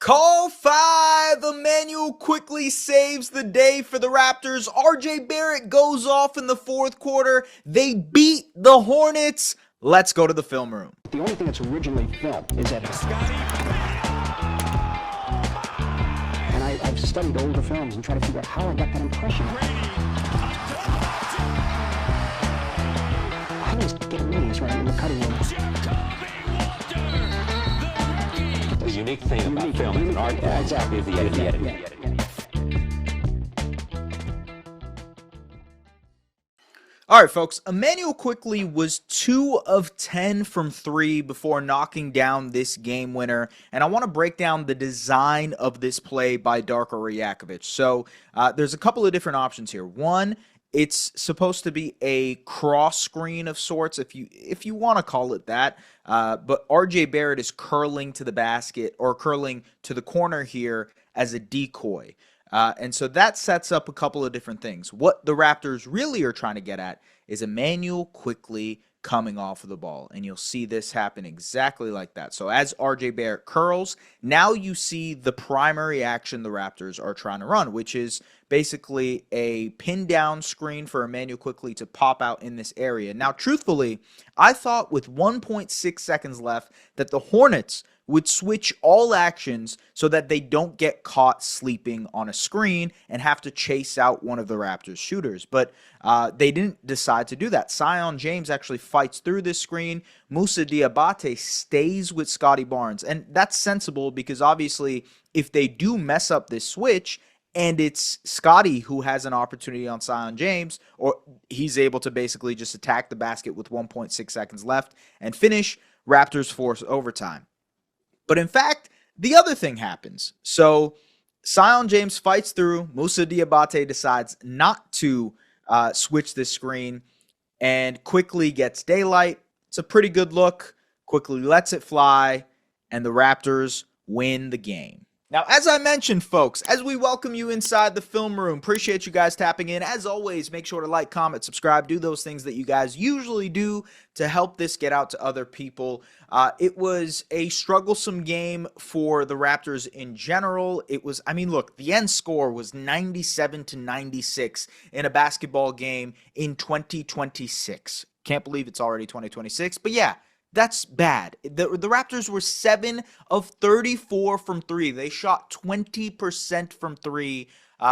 Call 5, Immanuel Quickley saves the day for the Raptors. RJ Barrett goes off in the fourth quarter. They beat the Hornets. Let's go to the film room. The only thing that's originally filmed is that and I've studied older films and tried to figure out how I got that impression. I was getting meetings right in the cutting room. The unique thing about film is an art form. Exactly. Is the editing. All right, folks, Immanuel Quickley was 2 of 10 from 3 before knocking down this game winner, and I want to break down the design of this play by Darko Rajakovic. So there's a couple of different options here. One, it's supposed to be a cross screen of sorts, if you want to call it that, but RJ Barrett is curling to the basket or curling to the corner here as a decoy. And so that sets up a couple of different things. What the Raptors really are trying to get at is Immanuel Quickley coming off of the ball. And you'll see this happen exactly like that. So as RJ Barrett curls, now you see the primary action the Raptors are trying to run, which is basically a pin down screen for Immanuel Quickley to pop out in this area. Now, truthfully, I thought with 1.6 seconds left that the Hornets would switch all actions so that they don't get caught sleeping on a screen and have to chase out one of the Raptors shooters. But they didn't decide to do that. Zion James actually fights through this screen. Moussa Diabate stays with Scottie Barnes. And that's sensible because obviously if they do mess up this switch and it's Scottie who has an opportunity on Zion James, or he's able to basically just attack the basket with 1.6 seconds left and finish, Raptors force overtime. But in fact, the other thing happens. So Zion James fights through. Moussa Diabate decides not to switch this screen and Quickley gets daylight. It's a pretty good look. Quickley lets it fly, and the Raptors win the game. Now, as I mentioned, folks, as we welcome you inside the film room, appreciate you guys tapping in. As always, make sure to like, comment, subscribe, do those things that you guys usually do to help this get out to other people. It was a strugglesome game for the Raptors in general. It was, look, the end score was 97-96 in a basketball game in 2026. Can't believe it's already 2026, but yeah. That's bad. The Raptors were 7 of 34 from 3. They shot 20% from 3.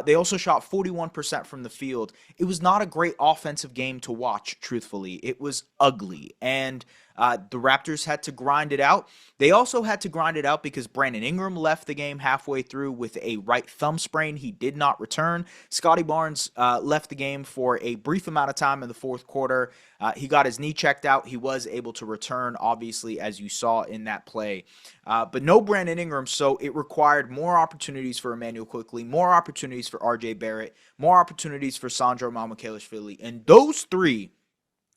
They also shot 41% from the field. It was not a great offensive game to watch, truthfully. It was ugly, and the Raptors had to grind it out. They also had to grind it out because Brandon Ingram left the game halfway through with a right thumb sprain. He did not return. Scottie Barnes left the game for a brief amount of time in the fourth quarter. He got his knee checked out. He was able to return, obviously, as you saw in that play. But no Brandon Ingram, so it required more opportunities for Immanuel Quickley, more opportunities for RJ Barrett, more opportunities for Sandro Mamu, and those three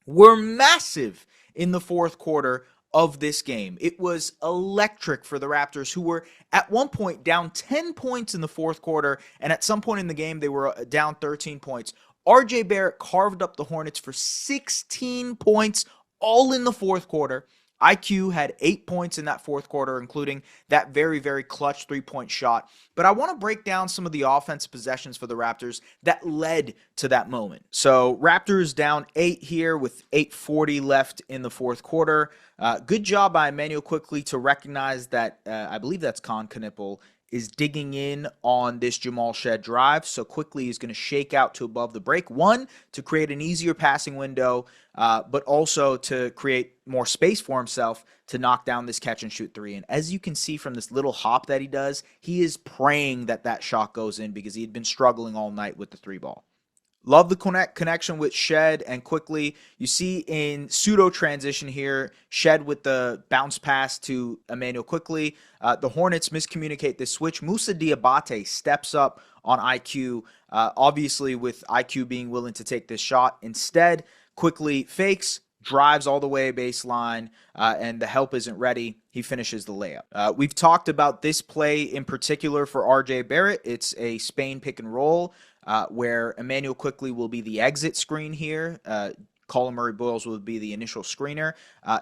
were massive in the fourth quarter of this game. It was electric for the Raptors, who were at one point down 10 points in the fourth quarter, and at some point in the game they were down 13 points. RJ Barrett carved up the Hornets for 16 points, all in the fourth quarter. IQ had 8 points in that fourth quarter, including that very, very clutch three-point shot. But I want to break down some of the offensive possessions for the Raptors that led to that moment. So Raptors down 8 here with 8:40 left in the fourth quarter. Good job by Immanuel Quickley to recognize that, I believe that's Con Knipple, is digging in on this Jamal Shed drive. So Quickley is going to shake out to above the break. One, to create an easier passing window, but also to create more space for himself to knock down this catch and shoot three. And as you can see from this little hop that he does, he is praying that that shot goes in because he had been struggling all night with the three ball. Love the connection with Shed and Quickley. You see in pseudo transition here, Shed with the bounce pass to Immanuel Quickley. The Hornets miscommunicate this switch. Moussa Diabate steps up on IQ, obviously with IQ being willing to take this shot. Instead, Quickley fakes, drives all the way baseline, and the help isn't ready. He finishes the layup. We've talked about this play in particular for RJ Barrett. It's a Spain pick and roll where Immanuel Quickley will be the exit screen here. Colin Murray-Boyles would be the initial screener.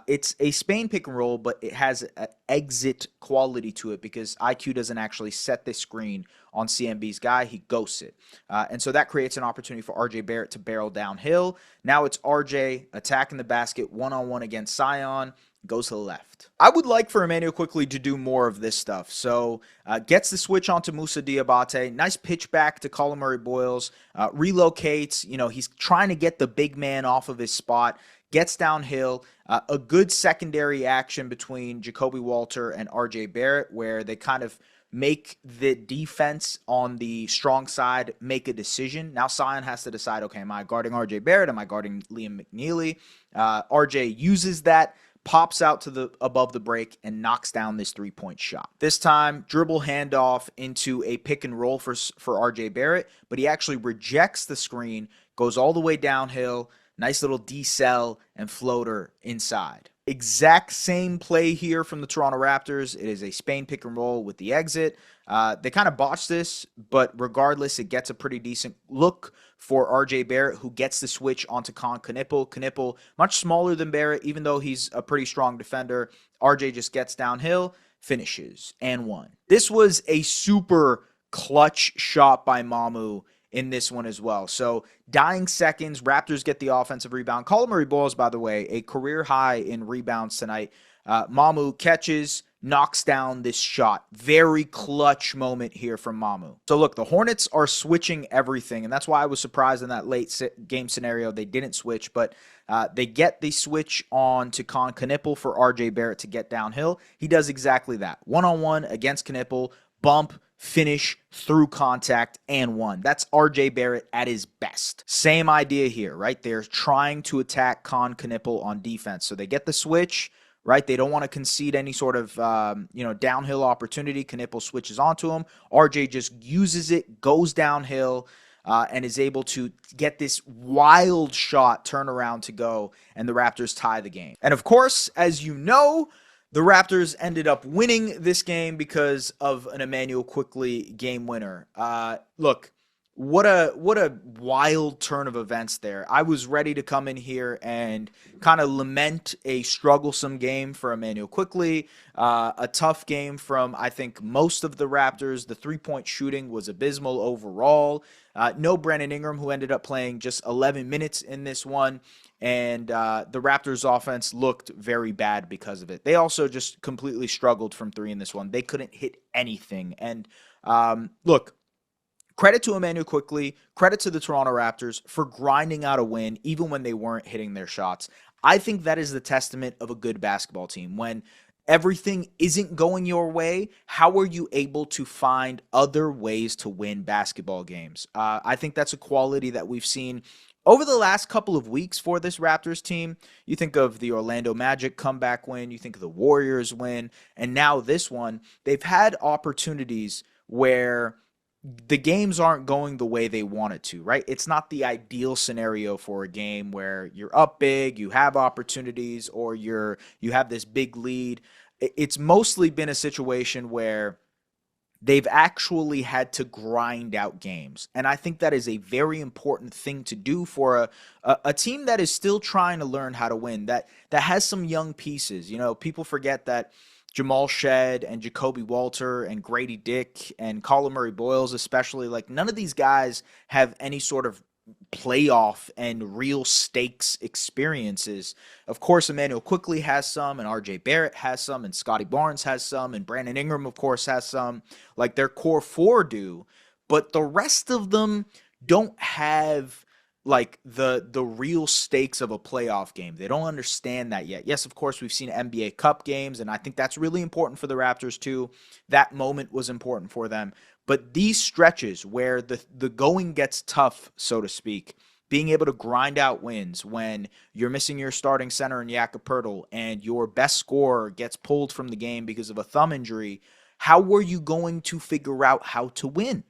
It's a Spain pick and roll, but it has an exit quality to it because IQ doesn't actually set this screen on CMB's guy. He ghosts it. And so that creates an opportunity for RJ Barrett to barrel downhill. Now it's RJ attacking the basket one-on-one against Sion. Goes to the left. I would like for Immanuel Quickley to do more of this stuff. So gets the switch onto Moussa Diabate. Nice pitch back to Colin Murray-Boyles. Relocates. He's trying to get the big man off of his spot. Gets downhill. A good secondary action between Jacoby Walter and RJ Barrett where they kind of make the defense on the strong side make a decision. Now Sion has to decide, okay, am I guarding RJ Barrett? Am I guarding Liam McNeely? RJ uses that, pops out to the above the break and knocks down this three-point shot. This time, dribble handoff into a pick and roll for RJ Barrett, but he actually rejects the screen, goes all the way downhill, nice little decel and floater inside. Exact same play here from the Toronto Raptors. It is a Spain pick and roll with the exit. They kind of botched this, but regardless, it gets a pretty decent look for RJ Barrett, who gets the switch onto Knipple. Knipple, much smaller than Barrett, even though he's a pretty strong defender. RJ just gets downhill, finishes, and one. This was a super clutch shot by Mamu in this one as well. So dying seconds, Raptors get the offensive rebound. Colin Murray-Boyles, by the way, a career high in rebounds tonight. Mamu catches, knocks down this shot. Very clutch moment here from Mamu. So look, the Hornets are switching everything, and that's why I was surprised in that late game scenario they didn't switch, but they get the switch on to Knipple for RJ Barrett to get downhill. He does exactly that. One-on-one against Knipple, bump, finish through contact, and one. That's RJ Barrett at his best. Same idea here, right? They're trying to attack Knipple on defense. So they get the switch, right? They don't want to concede any sort of, downhill opportunity. Knipple switches onto him. RJ just uses it, goes downhill, and is able to get this wild shot turnaround to go, and the Raptors tie the game. And of course, as you know, the Raptors ended up winning this game because of an Immanuel Quickley game winner. Look, what a wild turn of events there. I was ready to come in here and kind of lament a strugglesome game for Immanuel Quickley, a tough game from, I think, most of the Raptors. The three-point shooting was abysmal overall. No Brandon Ingram, who ended up playing just 11 minutes in this one. And the Raptors offense looked very bad because of it. They also just completely struggled from three in this one. They couldn't hit anything. And look, credit to Immanuel Quickley, credit to the Toronto Raptors for grinding out a win even when they weren't hitting their shots. I think that is the testament of a good basketball team. When everything isn't going your way, how are you able to find other ways to win basketball games? I think that's a quality that we've seen over the last couple of weeks for this Raptors team. You think of the Orlando Magic comeback win, you think of the Warriors win, and now this one. They've had opportunities where the games aren't going the way they want it to, right? It's not the ideal scenario for a game where you're up big, you have opportunities, or you have this big lead. It's mostly been a situation where they've actually had to grind out games. And I think that is a very important thing to do for a team that is still trying to learn how to win, that has some young pieces. People forget that Jamal Shead and Jacoby Walter and Grady Dick and Colin Murray-Boyles especially, like, none of these guys have any sort of playoff and real stakes experiences. Of course, Immanuel Quickley has some, and RJ Barrett has some, and Scotty Barnes has some, and Brandon Ingram, of course, has some. Like, their core four do, but the rest of them don't have like the real stakes of a playoff game. They don't understand that yet. Yes, of course, we've seen NBA Cup games, and I think that's really important for the Raptors too. That moment was important for them. But these stretches where the going gets tough, so to speak, being able to grind out wins when you're missing your starting center in Jakob Poeltl and your best scorer gets pulled from the game because of a thumb injury, how were you going to figure out how to win?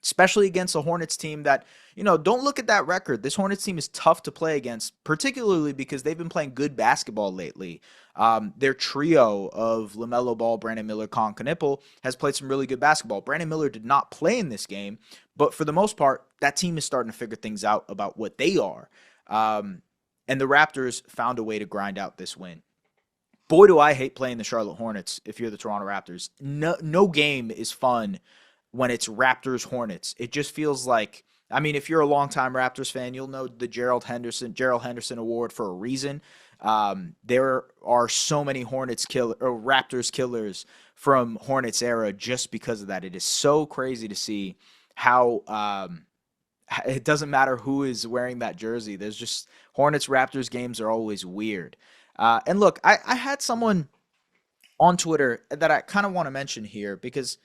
Especially against a Hornets team that, don't look at that record. This Hornets team is tough to play against, particularly because they've been playing good basketball lately. Their trio of LaMelo Ball, Brandon Miller, Knipple has played some really good basketball. Brandon Miller did not play in this game, but for the most part, that team is starting to figure things out about what they are. and the Raptors found a way to grind out this win. Boy, do I hate playing the Charlotte Hornets if you're the Toronto Raptors. No game is fun when it's Raptors Hornets. It just feels like, I mean, if you're a longtime Raptors fan, you'll know the Gerald Henderson Award for a reason. There are so many Raptors killers from Hornets era just because of that. It is so crazy to see how it doesn't matter who is wearing that jersey. There's just Hornets Raptors games are always weird. And look, I had someone on Twitter that I kind of want to mention here because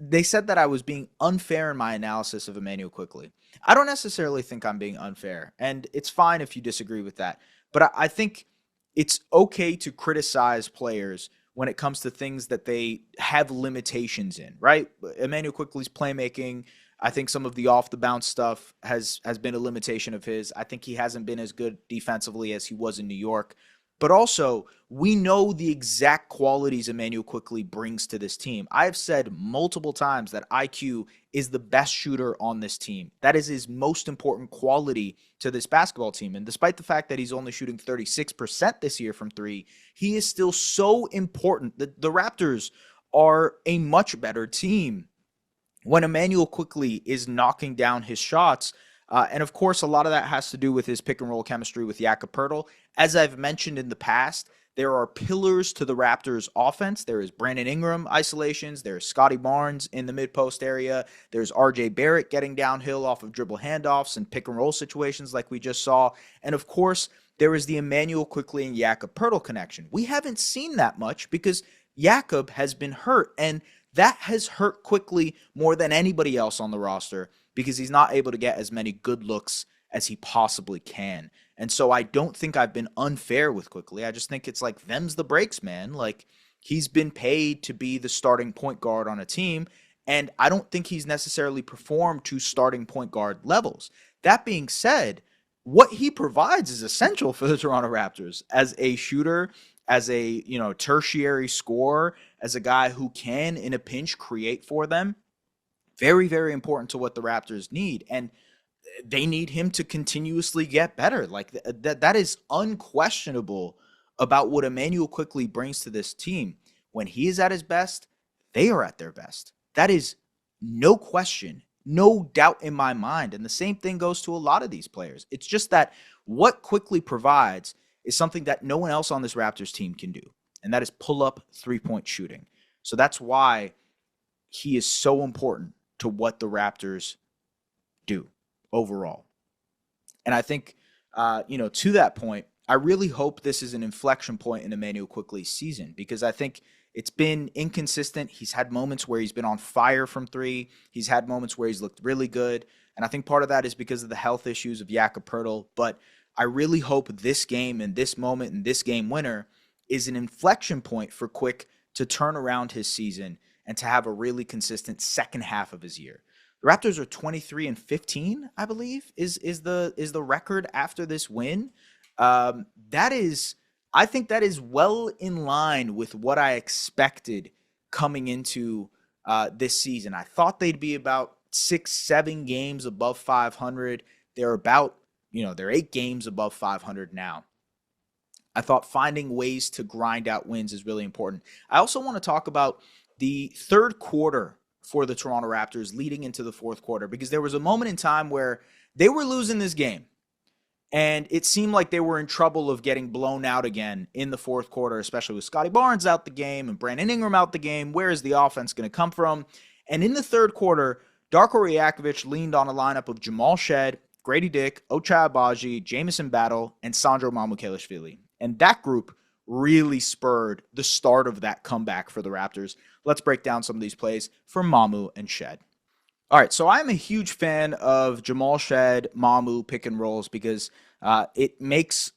they said that I was being unfair in my analysis of Immanuel Quickley. I don't necessarily think I'm being unfair, and it's fine if you disagree with that. But I think it's okay to criticize players when it comes to things that they have limitations in, right? Immanuel Quickley's playmaking, I think some of the off-the-bounce stuff has been a limitation of his. I think he hasn't been as good defensively as he was in New York. But also, we know the exact qualities Immanuel Quickley brings to this team. I have said multiple times that IQ is the best shooter on this team. That is his most important quality to this basketball team. And despite the fact that he's only shooting 36% this year from three, he is still so important. The Raptors are a much better team when Immanuel Quickley is knocking down his shots. And of course, a lot of that has to do with his pick and roll chemistry with Jakob Poeltl. As I've mentioned in the past, there are pillars to the Raptors offense. There is Brandon Ingram isolations. There's Scotty Barnes in the mid-post area. There's RJ Barrett getting downhill off of dribble handoffs and pick and roll situations like we just saw. And of course, there is the Immanuel Quickley and Jakob Poeltl connection. We haven't seen that much because Jakob has been hurt, and that has hurt Quickley more than anybody else on the roster because he's not able to get as many good looks as he possibly can. And so I don't think I've been unfair with Quickley. I just think it's like, them's the breaks, man. Like, he's been paid to be the starting point guard on a team, and I don't think he's necessarily performed to starting point guard levels. That being said, what he provides is essential for the Toronto Raptors as a shooter, as a, tertiary scorer, as a guy who can, in a pinch, create for them. Very, very important to what the Raptors need. And they need him to continuously get better. Like, that is unquestionable about what Immanuel Quickley brings to this team. When he is at his best, they are at their best. That is no question, no doubt in my mind. And the same thing goes to a lot of these players. It's just that what Quickley provides is something that no one else on this Raptors team can do, and that is pull-up three-point shooting. So that's why he is so important to what the Raptors do overall. And I think, to that point, I really hope this is an inflection point in Immanuel Quickley's season, because I think it's been inconsistent. He's had moments where he's been on fire from three. He's had moments where he's looked really good. And I think part of that is because of the health issues of Jakob Poeltl. But I really hope this game and this moment and this game winner is an inflection point for Quick to turn around his season and to have a really consistent second half of his year. The Raptors are 23-15, I believe, is the record after this win. I think that is well in line with what I expected coming into this season. I thought they'd be about 6-7 games above 500. They're 8 games above 500 now. I thought finding ways to grind out wins is really important. I also want to talk about the third quarter for the Toronto Raptors leading into the fourth quarter, because there was a moment in time where they were losing this game and it seemed like they were in trouble of getting blown out again in the fourth quarter, especially with Scotty Barnes out the game and Brandon Ingram out the game. Where is the offense going to come from? And in the third quarter, Darko Rajakovic leaned on a lineup of Jamal Shed, Grady Dick, Ochai Agbaji, Jamison Battle, and Sandro Mamukelashvili. And that group really spurred the start of that comeback for the Raptors. Let's break down some of these plays from Mamu and Shed. All right, so I'm a huge fan of Jamal Shed, Mamu pick and rolls because it makes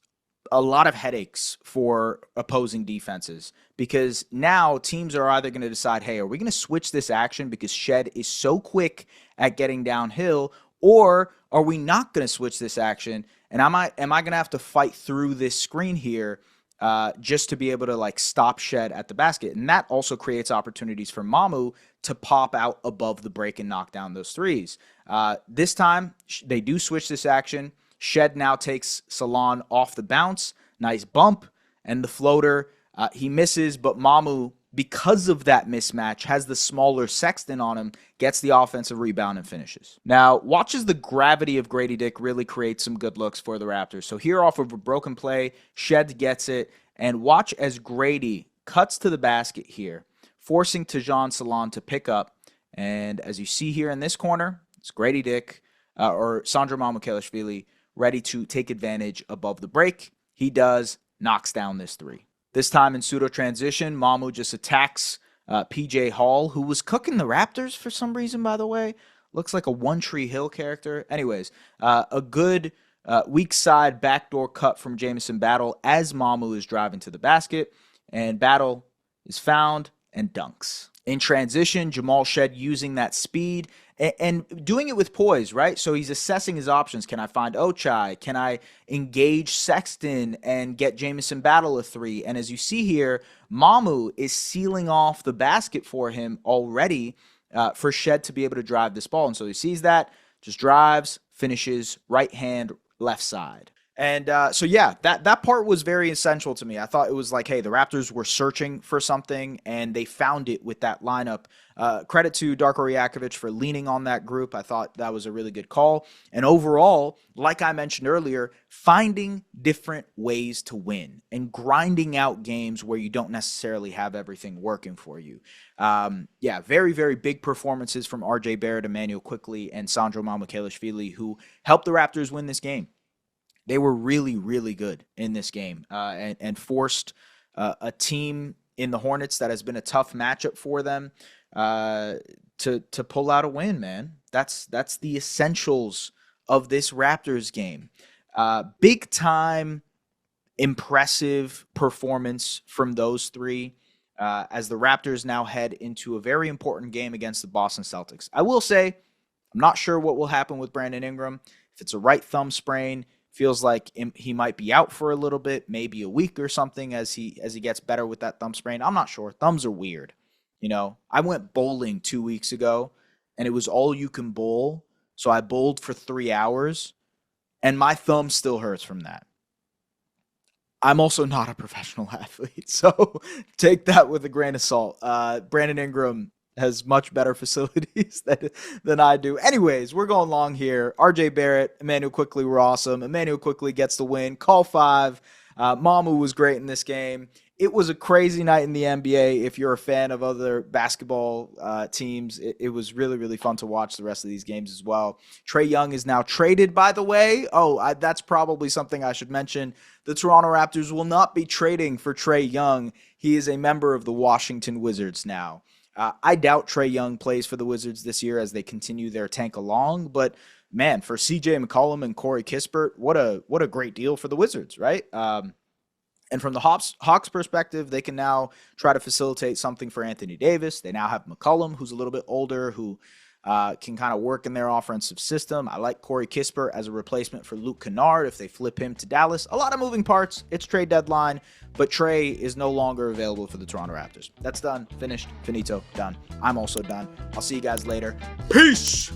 a lot of headaches for opposing defenses, because now teams are either going to decide, hey, are we going to switch this action because Shed is so quick at getting downhill, or are we not going to switch this action? And am I going to have to fight through this screen here just to be able to stop Shed at the basket? And that also creates opportunities for Mamu to pop out above the break and knock down those threes. This time they do switch this action. Shed now takes Salon off the bounce. Nice bump. And the floater, he misses, but Mamu, because of that mismatch, has the smaller Sexton on him, gets the offensive rebound and finishes. Now, watch as the gravity of Grady Dick really creates some good looks for the Raptors. So here off of a broken play, Shed gets it, and watch as Grady cuts to the basket here, forcing Tajon Salon to pick up. And as you see here in this corner, it's Grady Dick, or Sandro Mamukelashvili, ready to take advantage above the break. He does, knocks down this three. This time in pseudo transition, Mamu just attacks PJ Hall, who was cooking the Raptors for some reason, by the way. Looks like a One Tree Hill character. Anyways, a good weak side backdoor cut from Jamison Battle as Mamu is driving to the basket. And Battle is found and dunks. In transition, Jamal Shed using that speed and doing it with poise, right? So he's assessing his options. Can I find Ochai? Can I engage Sexton and get Jamison Battle a three? And as you see here, Mamu is sealing off the basket for him already for Shed to be able to drive this ball. And so he sees that, just drives, finishes, right hand, left side. And so, yeah, that part was very essential to me. I thought it was like, hey, the Raptors were searching for something, and they found it with that lineup. Credit to Darko Rajakovic for leaning on that group. I thought that was a really good call. And overall, like I mentioned earlier, finding different ways to win and grinding out games where you don't necessarily have everything working for you. Yeah, very, very big performances from RJ Barrett, Immanuel Quickley, and Sandro Mamukelashvili, who helped the Raptors win this game. They were really, really good in this game and forced a team in the Hornets that has been a tough matchup for them to pull out a win, man. That's the essentials of this Raptors game. Big time, impressive performance from those three as the Raptors now head into a very important game against the Boston Celtics. I will say, I'm not sure what will happen with Brandon Ingram. If it's a right thumb sprain, feels like he might be out for a little bit, maybe a week or something as he gets better with that thumb sprain. I'm not sure. Thumbs are weird. You know, I went bowling 2 weeks ago, and it was all you can bowl. So I bowled for 3 hours, and my thumb still hurts from that. I'm also not a professional athlete, so take that with a grain of salt. Brandon Ingram has much better facilities than I do. Anyways, we're going long here. RJ Barrett, Immanuel Quickley were awesome. Immanuel Quickley gets the win. Call 5. Mamu was great in this game. It was a crazy night in the NBA. If you're a fan of other basketball teams, it was really, really fun to watch the rest of these games as well. Trae Young is now traded, by the way. That's probably something I should mention. The Toronto Raptors will not be trading for Trae Young. He is a member of the Washington Wizards now. I doubt Trae Young plays for the Wizards this year as they continue their tank along. But, man, for CJ McCollum and Corey Kispert, what a great deal for the Wizards, right? And from the Hawks perspective, they can now try to facilitate something for Anthony Davis. They now have McCollum, who's a little bit older, who can kind of work in their offensive system. I like Corey Kispert as a replacement for Luke Kennard if they flip him to Dallas. A lot of moving parts. It's trade deadline, but Trae is no longer available for the Toronto Raptors. That's done. Finished. Finito. Done. I'm also done. I'll see you guys later. Peace!